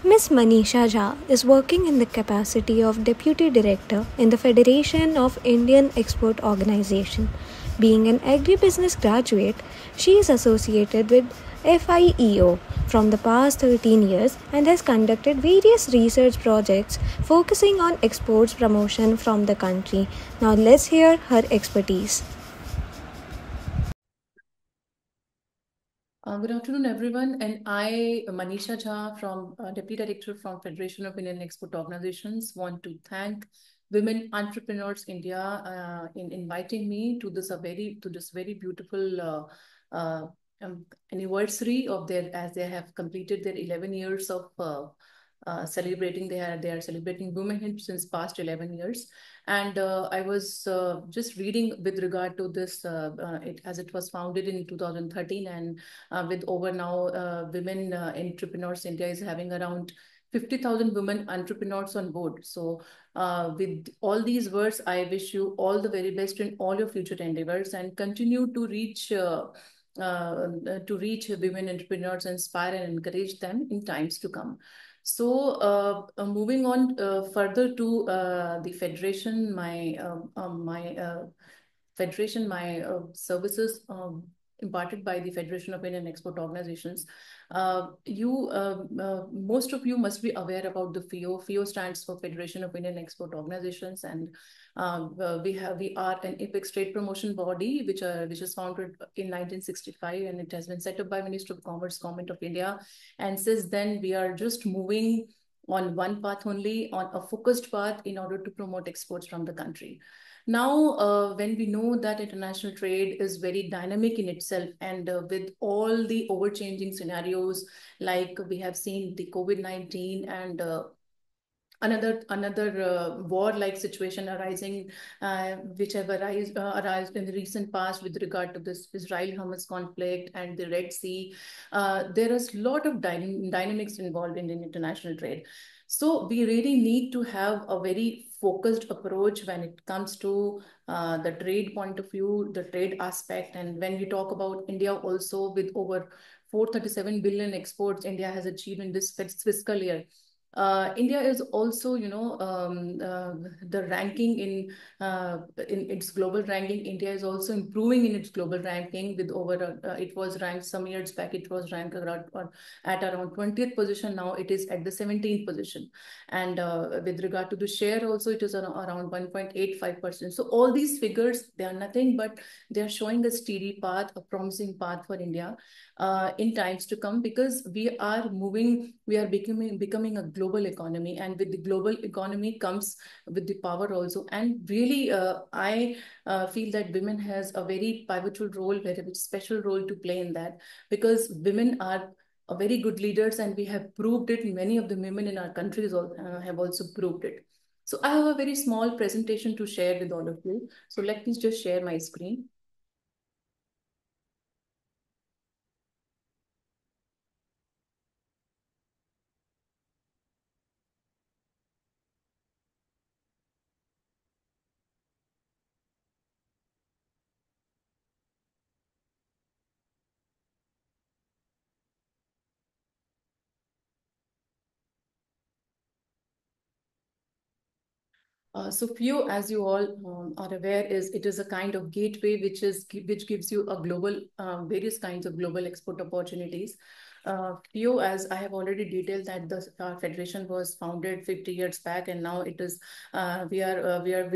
Ms. Manisha Jha is working in the capacity of Deputy Director in the Federation of Indian Export Organization. Being an agribusiness graduate, she is associated with FIEO from the past 13 years and has conducted various research projects focusing on exports promotion from the country. Now let's hear her expertise. Good afternoon, everyone. And I, Manisha Jha, from Deputy Director from Federation of Indian Export Organizations, want to thank Women Entrepreneurs India in inviting me to this very beautiful anniversary of their, as they have completed their 11 years of celebrating. They are celebrating womanhood since past 11 years. And I was just reading with regard to this, as it was founded in 2013, and with over now women entrepreneurs, India is having around 50,000 women entrepreneurs on board. So with all these words, I wish you all the very best in all your future endeavors, and continue to reach women entrepreneurs, inspire and encourage them in times to come. So moving on further to the federation, my services imparted by the Federation of Indian Export Organizations. Most of you must be aware about the FIEO. FIEO stands for Federation of Indian Export Organizations, and we are an apex trade promotion body which is founded in 1965, and it has been set up by Ministry of Commerce, Government of India. And since then, we are just moving on one path only, on a focused path in order to promote exports from the country. Now, when we know that international trade is very dynamic in itself, and with all the overchanging scenarios, like we have seen the COVID-19 and another war-like situation arising, which have arisen in the recent past with regard to this Israel-Hamas conflict and the Red Sea. There is a lot of dynamics involved in international trade. So we really need to have a very focused approach when it comes to the trade point of view, the trade aspect. And when we talk about India also, with over 437 billion exports India has achieved in this fiscal year. India is also, the ranking in its global ranking. India is also improving in its global ranking with over. It was ranked some years back. It was ranked at around 20th position. Now it is at the 17th position. And with regard to the share, also it is around 1.85%. So all these figures, they are nothing but they are showing a steady path, a promising path for India in times to come, because we are becoming a global economy, and with the global economy comes with the power also. And really, I feel that women has a very pivotal role, very special role to play in that, because women are very good leaders, and we have proved it. Many of the women in our countries have also proved it. So I have a very small presentation to share with all of you. So let me just share my screen. So FIEO, as you all are aware, is a kind of gateway which gives you a global various kinds of global export opportunities. FIEO, as I have already detailed, that the federation was founded 50 years back, and now it is we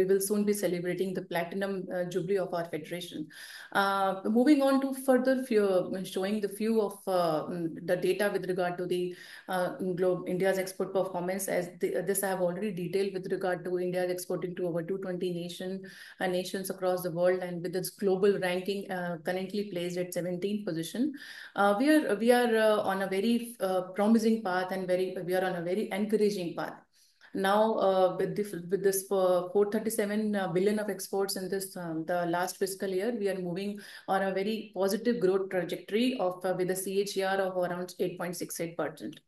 will soon be celebrating the platinum jubilee of our federation. Moving on to further FIEO, showing the few of the data with regard to the India's export performance. This I have already detailed with regard to India exporting to over 220 nations across the world, and with its global ranking currently placed at 17th position. We are on a very promising path, and we are on a very encouraging path. Now, with this 437 billion of exports in this the last fiscal year, we are moving on a very positive growth trajectory of with a CAGR of around 8.68%.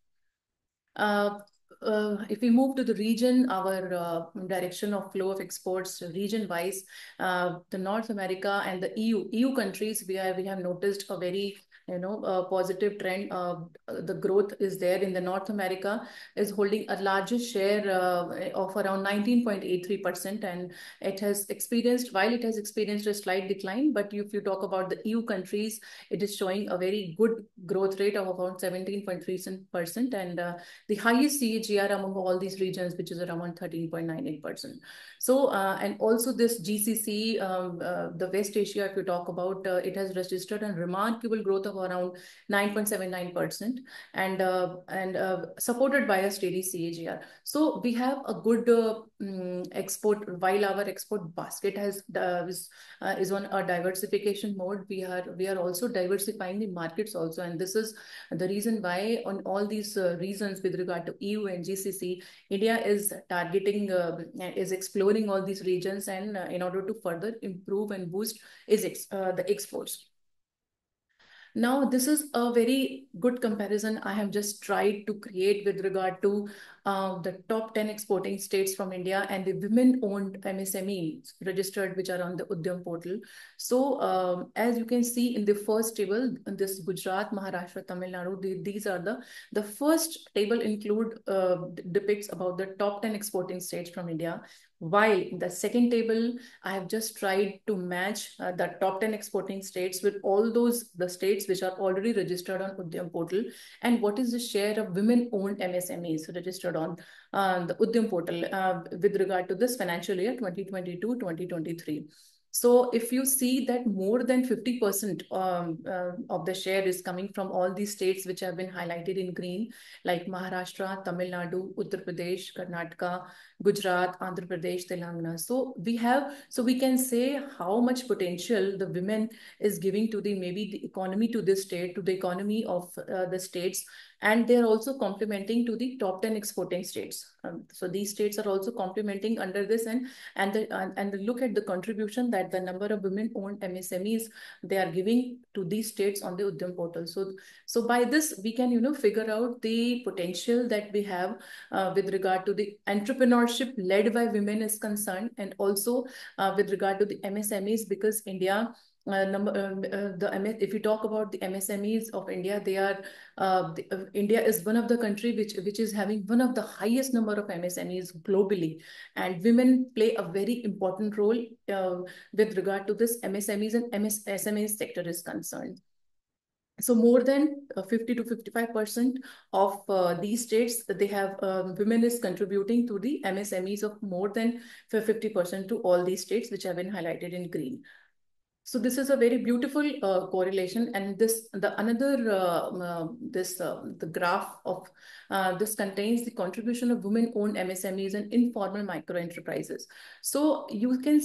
If we move to the region, our direction of flow of exports region-wise, the North America and the EU countries, we have noticed a very positive trend. The growth is there in the North America, is holding a larger share of around 19.83%, and while it has experienced a slight decline, but if you talk about the EU countries, it is showing a very good growth rate of about 17.3%, and the highest CAGR among all these regions, which is around 13.98%. So, and also this GCC, the West Asia, if you talk about, it has registered a remarkable growth of around 9.79%, and supported by a steady CAGR. So we have a good export, while our export basket is on a diversification mode. We are also diversifying the markets also, and this is the reason why on all these reasons with regard to EU and GCC, India is targeting, is exploring all these regions, and in order to further improve and boost the exports. Now, this is a very good comparison I have just tried to create with regard to the top 10 exporting states from India and the women-owned MSMEs registered, which are on the Udyam portal. So, as you can see in the first table, this Gujarat, Maharashtra, Tamil Nadu, these are the first table depicts about the top 10 exporting states from India. While in the second table, I have just tried to match the top 10 exporting states with all the states which are already registered on Udyam portal, and what is the share of women-owned MSMEs registered on the Udyam portal with regard to this financial year 2022-2023. So if you see that more than 50% of the share is coming from all these states which have been highlighted in green, like Maharashtra, Tamil Nadu, Uttar Pradesh, Karnataka, Gujarat, Andhra Pradesh, Telangana. So we can say how much potential the women is giving to maybe the economy to this state, to the economy of the states, and they are also complementing to the top 10 exporting states. So these states are also complementing under this, and look at the contribution that the number of women-owned MSMEs they are giving to these states on the Udyam portal. So by this we can figure out the potential that we have with regard to the entrepreneurship led by women is concerned, and also with regard to the MSMEs, because India. If you talk about the MSMEs of India, India is one of the country which is having one of the highest number of MSMEs globally, and women play a very important role with regard to this MSMEs and SME sector is concerned. So more than 50 to 55% of these states, they have women is contributing to the MSMEs of more than 50% to all these states which have been highlighted in green. So this is a very beautiful correlation, and the graph of this contains the contribution of women-owned MSMEs and informal micro enterprises. So you can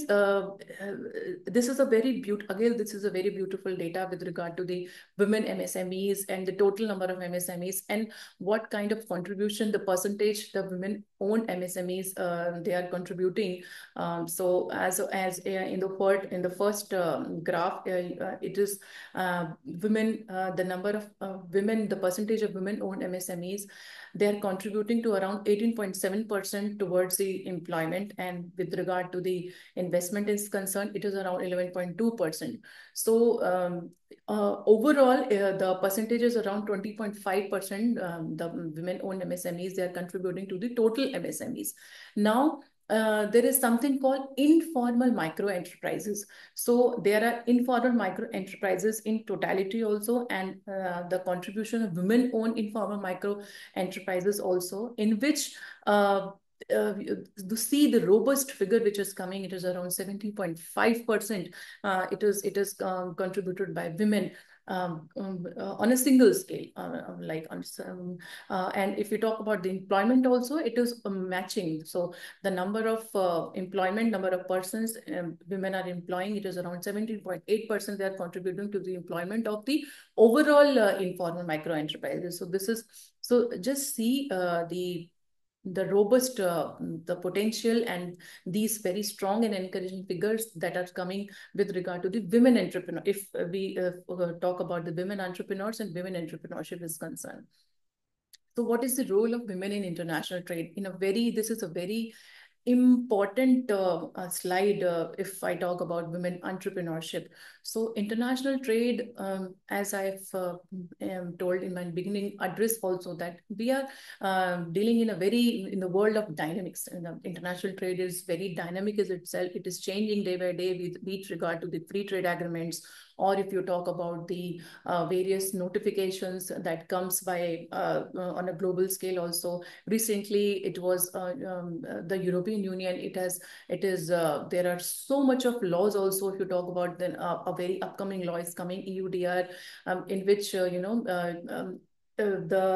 this is a very beautiful data with regard to the women MSMEs and the total number of MSMEs and what kind of contribution, the percentage the women-owned MSMEs they are contributing. So as in the first graph, it is women, the number of women, the percentage of women-owned MSMEs, they're contributing to around 18.7% towards the employment, and with regard to the investment is concerned, it is around 11.2%. So overall, the percentage is around 20.5%. The women-owned MSMEs, they are contributing to the total MSMEs. Now, there is something called informal micro enterprises. So there are informal micro enterprises in totality also, and the contribution of women-owned informal micro enterprises also, in which to see the robust figure which is coming, it is around 70.5%. It is contributed by women. On a single scale, and if you talk about the employment also, it is matching. So the number of number of persons women are employing, it is around 17.8%. They are contributing to the employment of the overall informal micro enterprises. So just see the robust, the potential, and these very strong and encouraging figures that are coming with regard to the women entrepreneur. If we talk about the women entrepreneurs and women entrepreneurship is concerned. So what is the role of women in international trade? This is a very important slide if I talk about women entrepreneurship. So international trade, as I've told in my beginning address also, that we are dealing in a very, in the world of dynamics. International trade is very dynamic as itself. It is changing day by day with regard to the free trade agreements, or if you talk about the various notifications that comes by on a global scale also. Recently it was the European Union. It is there are so much of laws also. If you talk about then a very upcoming law is coming, EUDR, in which the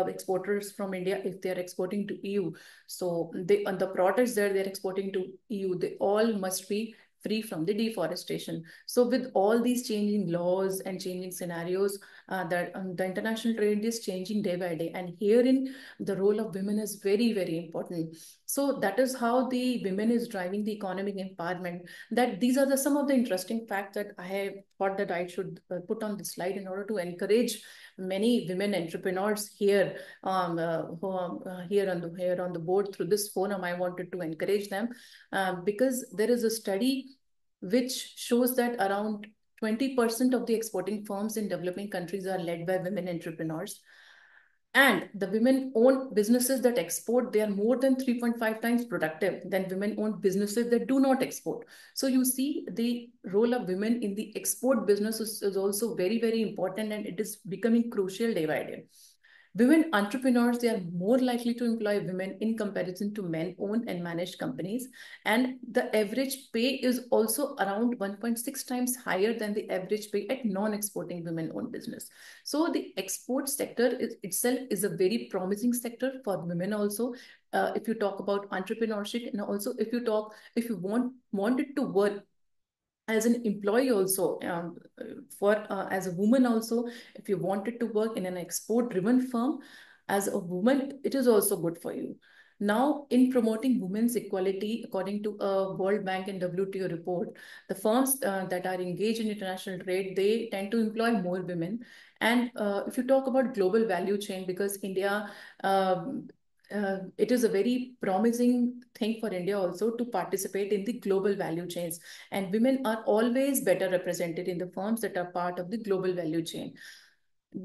exporters from India, if they are exporting to EU, so they, the products that they're exporting to EU, they all must be free from the deforestation. So with all these changing laws and changing scenarios, that the international trade is changing day by day, and herein the role of women is very, very important. So that is how the women is driving the economic empowerment. That these are the some of the interesting facts that I have thought that I should put on the slide in order to encourage many women entrepreneurs here, who are here on the board through this forum. I wanted to encourage them, because there is a study which shows that around 20% of the exporting firms in developing countries are led by women entrepreneurs. And the women owned businesses that export, they are more than 3.5 times productive than women owned businesses that do not export. So you see the role of women in the export business is also very, very important, and it is becoming crucial day by day. Women entrepreneurs, they are more likely to employ women in comparison to men-owned and managed companies. And the average pay is also around 1.6 times higher than the average pay at non-exporting women-owned business. So the export sector itself is a very promising sector for women also. If you talk about entrepreneurship, and also if you wanted to work as an employee also, for as a woman also, if you wanted to work in an export driven firm as a woman, it is also good for you. Now, in promoting women's equality, according to a World Bank and WTO report, the firms that are engaged in international trade, they tend to employ more women. And if you talk about global value chain, because India, it is a very promising thing for India also to participate in the global value chains. And women are always better represented in the firms that are part of the global value chain.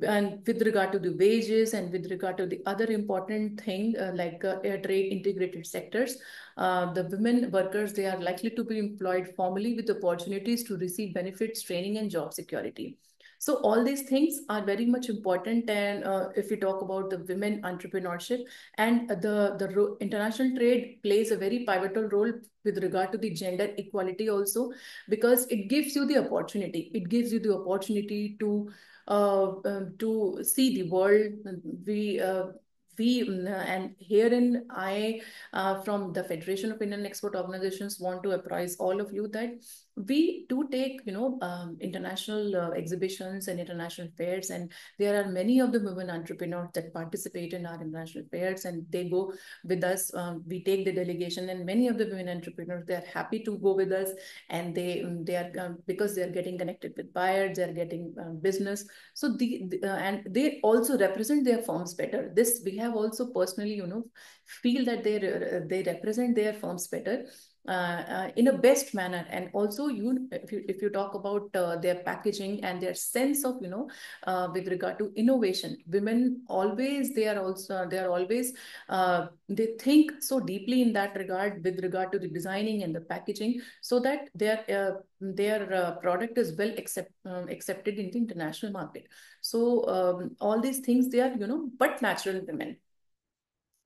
And with regard to the wages and with regard to the other important thing, like air trade integrated sectors, the women workers, they are likely to be employed formally with opportunities to receive benefits, training, and job security. So all these things are very much important. And if we talk about the women entrepreneurship, and the international trade plays a very pivotal role with regard to the gender equality also, because it gives you the opportunity. It gives you the opportunity to see the world. And herein I, from the Federation of Indian Export Organizations, want to apprise all of you that we do take, international exhibitions and international fairs, and there are many of the women entrepreneurs that participate in our international fairs, and they go with us. We take the delegation, and many of the women entrepreneurs, they are happy to go with us, and they are, because they are getting connected with buyers, they are getting business. So and they also represent their firms better. This we have also personally, feel that they represent their firms better in a best manner. And also, if you talk about their packaging and their sense of, with regard to innovation, women always, they are always, they think so deeply in that regard with regard to the designing and the packaging, so that their product is well accepted in the international market. So all these things, they are, but natural women.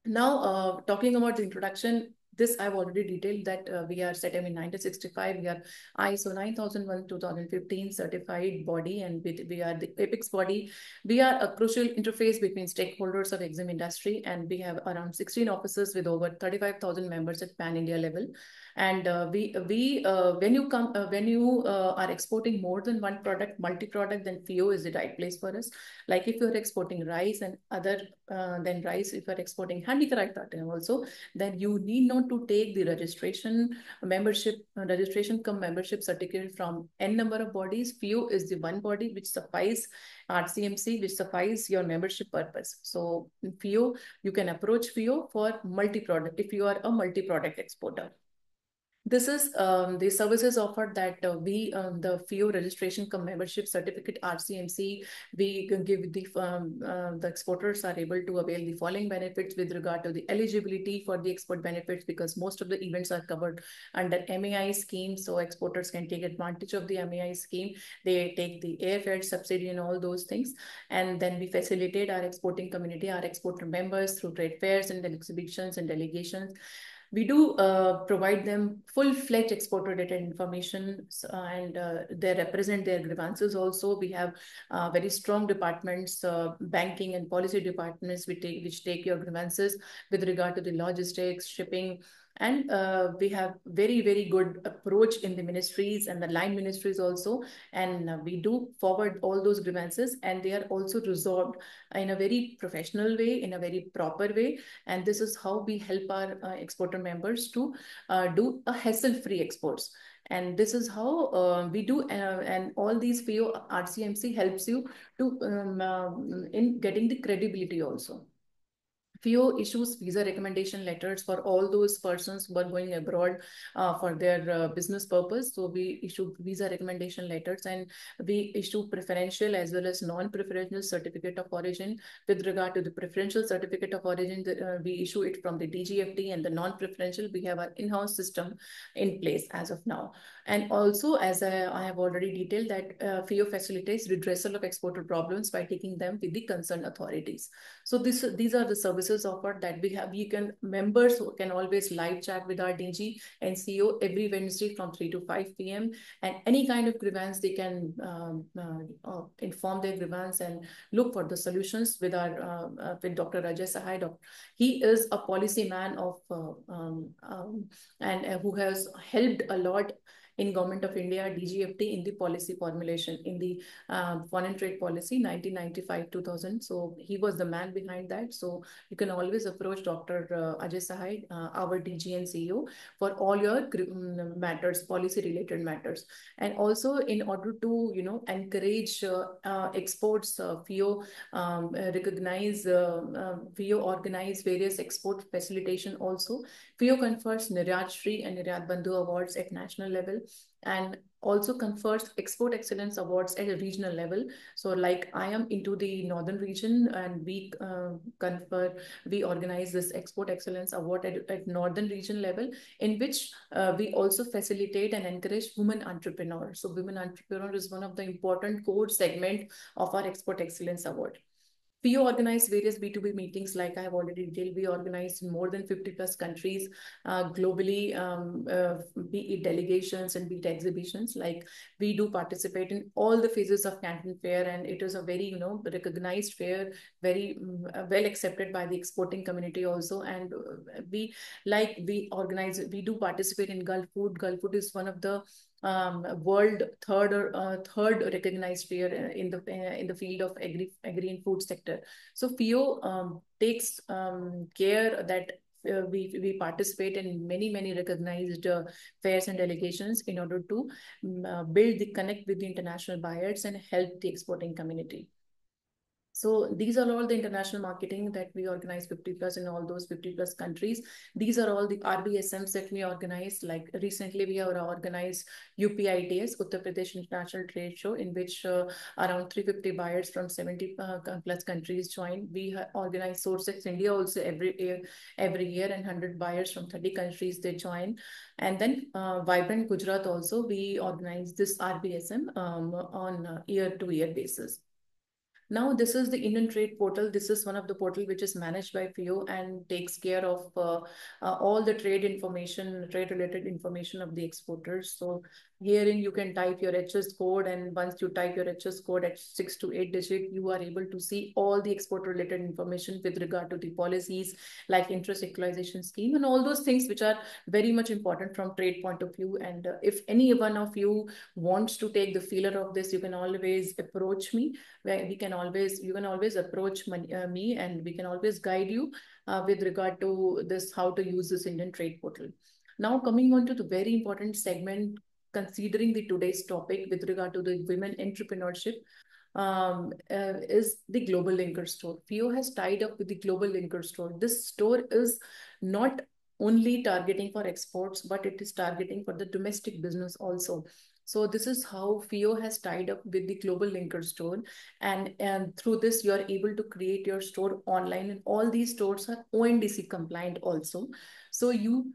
Now, talking about the introduction, this I've already detailed that we are set in 1965. We are ISO 9001 2015 certified body, and we are the apex body. We are a crucial interface between stakeholders of exim industry, and we have around 16 offices with over 35,000 members at pan India level. And when you are exporting more than one product, multi-product, then FIEO is the right place for us. Like if you're exporting rice and other than rice, if you're exporting handicraft item also, then you need not to take the registration membership certificate from n number of bodies. FIEO is the one body which suffice, RCMC, which suffice your membership purpose. So FIEO, you can approach FIEO for multi-product if you are a multi-product exporter. This is the services offered that the FIEO registration cum membership certificate RCMC, we can give the exporters are able to avail the following benefits with regard to the eligibility for the export benefits, because most of the events are covered under MAI scheme. So exporters can take advantage of the MAI scheme. They take the airfare subsidy and all those things. And then we facilitate our exporting community, our exporter members through trade fairs and exhibitions and delegations. We do provide them full-fledged exporter-related information, and they represent their grievances also. We have very strong departments, banking and policy departments, which take your grievances with regard to the logistics, shipping, and we have very, very good approach in the ministries and the line ministries also. And we do forward all those grievances, and they are also resolved in a very professional way, in a very proper way. And this is how we help our exporter members to do a hassle-free exports. And this is how we do, and all these FIEO RCMC helps you to in getting the credibility also. FIEO issues visa recommendation letters for all those persons who are going abroad for their business purpose. So we issue visa recommendation letters, and we issue preferential as well as non-preferential certificate of origin. With regard to the preferential certificate of origin, we issue it from the DGFT, and the non-preferential, we have our in-house system in place as of now. And also, as I have already detailed, that FIEO facilitates redressal of exporter problems by taking them with the concerned authorities. So these are the services offered that we have. We can, members who can always live chat with our DG and CEO every Wednesday from 3 to 5 p.m. And any kind of grievance, they can inform their grievance and look for the solutions with our with Dr. Rajay Sahai. He is a policy man of and who has helped a lot in Government of India, DGFT, in the policy formulation, in the foreign trade policy 1995-2000. So he was the man behind that. So you can always approach Dr. Ajay Sahai, our DG and CEO, for all your matters, policy related matters. And also, in order to encourage exports, FIEO FIEO organize various export facilitation also. FIEO confers Niryat Shri and Niryat Bandhu awards at national level, and also confers export excellence awards at a regional level. So like I am into the northern region, and we organize this export excellence award at northern region level, in which we also facilitate and encourage women entrepreneurs. So women entrepreneur is one of the important core segment of our export excellence award. FIEO organized various B2B meetings, like I have already detailed. We organized in more than 50 plus countries globally, be it delegations and be it exhibitions. Like we do participate in all the phases of Canton Fair, and it is a very recognized fair, very well accepted by the exporting community also. And we do participate in Gulf Food. Gulf Food is one of the world third recognized fair in the field of agri and food sector. So FIEO takes care that we participate in many recognized fairs and delegations in order to build the connect with the international buyers and help the exporting community. So these are all the international marketing that we organize 50 plus in all those 50 plus countries. These are all the RBSMs that we organize. Like recently we have organized UPITS, Uttar Pradesh International Trade Show, in which around 350 buyers from 70 plus countries join. We organize Sourcex India also every year, and 100 buyers from 30 countries they join. And then Vibrant Gujarat also, we organize this RBSM on a year-to-year basis. Now, this is the Indian Trade Portal. This is one of the portal which is managed by FIEO and takes care of all the trade information, trade-related information of the exporters. So herein you can type your HS code, and once you type your HS code at 6 to 8 digit, you are able to see all the export-related information with regard to the policies like interest equalization scheme and all those things which are very much important from trade point of view. And if any one of you wants to take the feeler of this, you can always approach me. Where you can always approach me, and we can always guide you with regard to this, how to use this Indian Trade Portal. Now coming on to the very important segment, considering the today's topic with regard to the women entrepreneurship, is the Global Linker Store. FIEO has tied up with the Global Linker Store. This store is not only targeting for exports, but it is targeting for the domestic business also. So this is how FIEO has tied up with the Global Linker store, and through this you are able to create your store online, and all these stores are ONDC compliant also. So you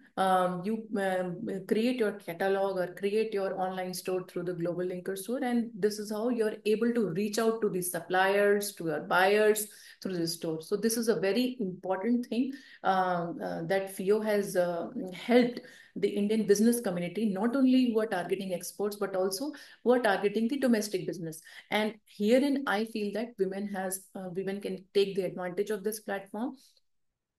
create your catalog or create your online store through the Global Linker store, and this is how you're able to reach out to the suppliers, to your buyers through the store. So this is a very important thing that FIEO has helped the Indian business community, not only who are targeting exports, but also who are targeting the domestic business. And herein, I feel that women can take the advantage of this platform.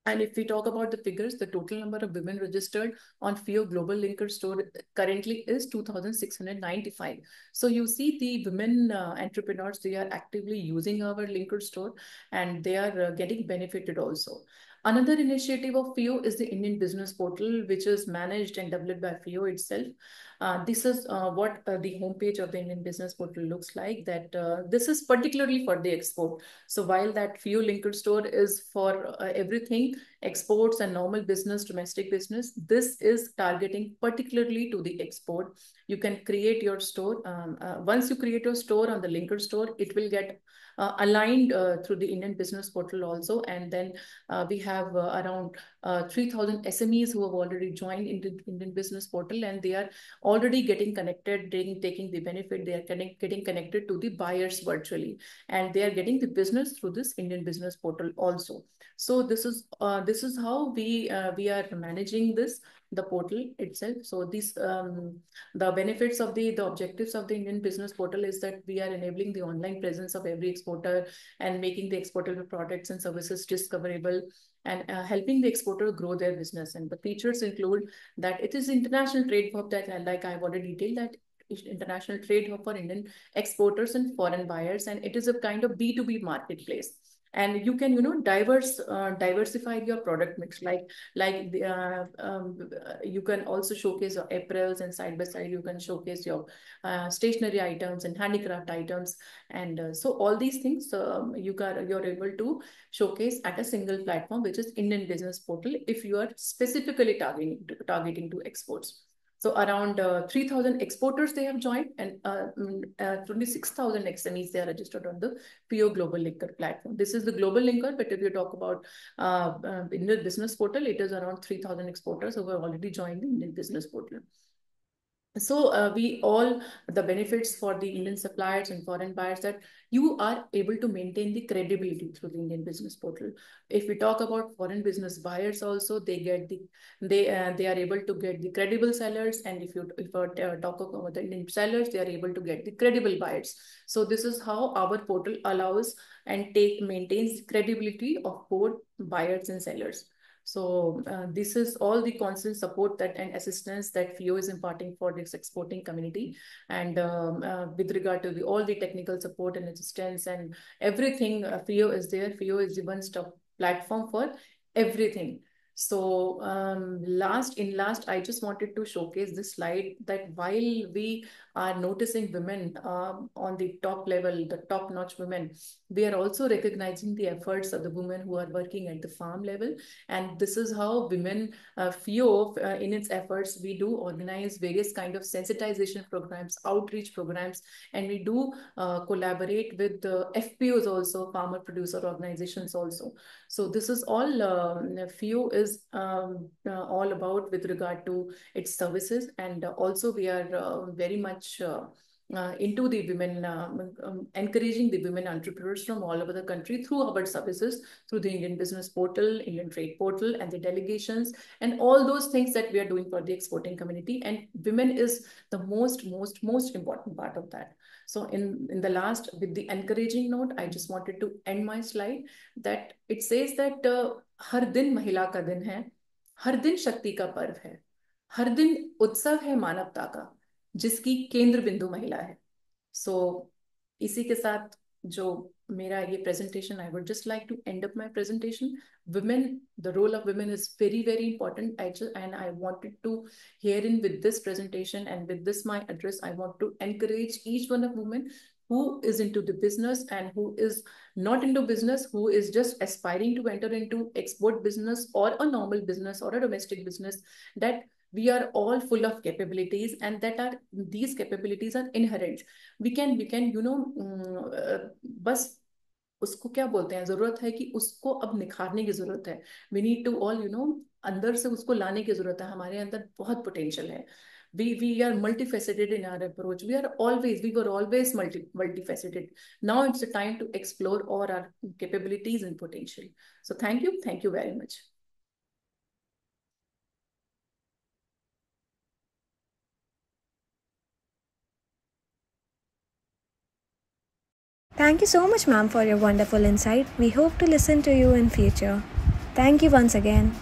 And if we talk about the figures, the total number of women registered on FIEO Global Linker store currently is 2,695. So you see the women entrepreneurs, they are actively using our linker store, and they are getting benefited also. Another initiative of FIEO is the Indian Business Portal, which is managed and developed by FIEO itself. This is what the homepage of the Indian Business Portal looks like. That this is particularly for the export. So while that FIEO linker store is for everything, exports and normal business, domestic business, this is targeting particularly to the export. You can create your store. Once you create your store on the linker store, it will get aligned through the Indian Business Portal also. And then we have around 3,000 SMEs who have already joined Indian Business Portal, and they are already getting connected, taking the benefit. They are getting connected to the buyers virtually, and they are getting the business through this Indian Business Portal also. So this is how we are managing the portal itself. So these the benefits of the objectives of the Indian Business Portal is that we are enabling the online presence of every exporter and making the exportable products and services discoverable, and helping the exporter grow their business. And the features include that it is international trade hub, that like I've already detailed, that international trade hub for Indian exporters and foreign buyers, and it is a kind of B2B marketplace. And you can diversify your product mix, you can also showcase your apparels, and side by side you can showcase your stationery items and handicraft items. And so all these things you're able to showcase at a single platform, which is Indian Business Portal, if you are specifically targeting to exports. So around 3,000 exporters they have joined, and 26,000 SMEs they are registered on the FIEO Global Linker platform. This is the global linker, but if you talk about Indian Business Portal, it is around 3,000 exporters who have already joined the Indian Business Portal. So the benefits for the Indian suppliers and foreign buyers, that you are able to maintain the credibility through the Indian Business Portal. If we talk about foreign business buyers also, they are able to get the credible sellers, and if you talk about the Indian sellers, they are able to get the credible buyers. So this is how our portal allows and maintains the credibility of both buyers and sellers. So this is all the constant support and assistance that FIEO is imparting for this exporting community. And with regard to all the technical support and assistance and everything, FIEO is there. FIEO is the one-stop platform for everything. So last, I just wanted to showcase this slide, that while we are noticing women on the top level, the top-notch women, we are also recognizing the efforts of the women who are working at the farm level. And this is how women, FIEO, in its efforts, we do organize various kind of sensitization programs, outreach programs, and we do collaborate with the FPOs also, farmer producer organizations also. So this is all FIEO is all about with regard to its services. And also we are very much into the women, encouraging the women entrepreneurs from all over the country through our services, through the Indian Business Portal, Indian Trade Portal, and the delegations, and all those things that we are doing for the exporting community. And women is the most important part of that. So in the last, with the encouraging note, I just wanted to end my slide, that it says that हर दिन महिला का दिन है, हर दिन शक्ति का पर्व है, हर दिन उत्सव है मानवता का, जिसकी केंद्र बिंदु महिला है. So इसी के साथ जो मेरा ये presentation, I would just like to end up my presentation. Women, the role of women is very important. I wanted to herein with this presentation and with this my address, I want to encourage each one of women who is into the business and who is not into business, who is just aspiring to enter into export business or a normal business or a domestic business, that we are all full of capabilities, and that are these capabilities are inherent. We can बस उसको क्या बोलते हैं, जरूरत है कि उसको अब निखारने की जरूरत है. वी नीड टू ऑल अंदर से उसको लाने की जरूरत है. हमारे अंदर बहुत पोटेंशियल है. We are multifaceted in our approach. We were always multifaceted. Now it's the time to explore all our capabilities and potential. So thank you very much. Thank you so much, ma'am, for your wonderful insight. We hope to listen to you in future. Thank you once again.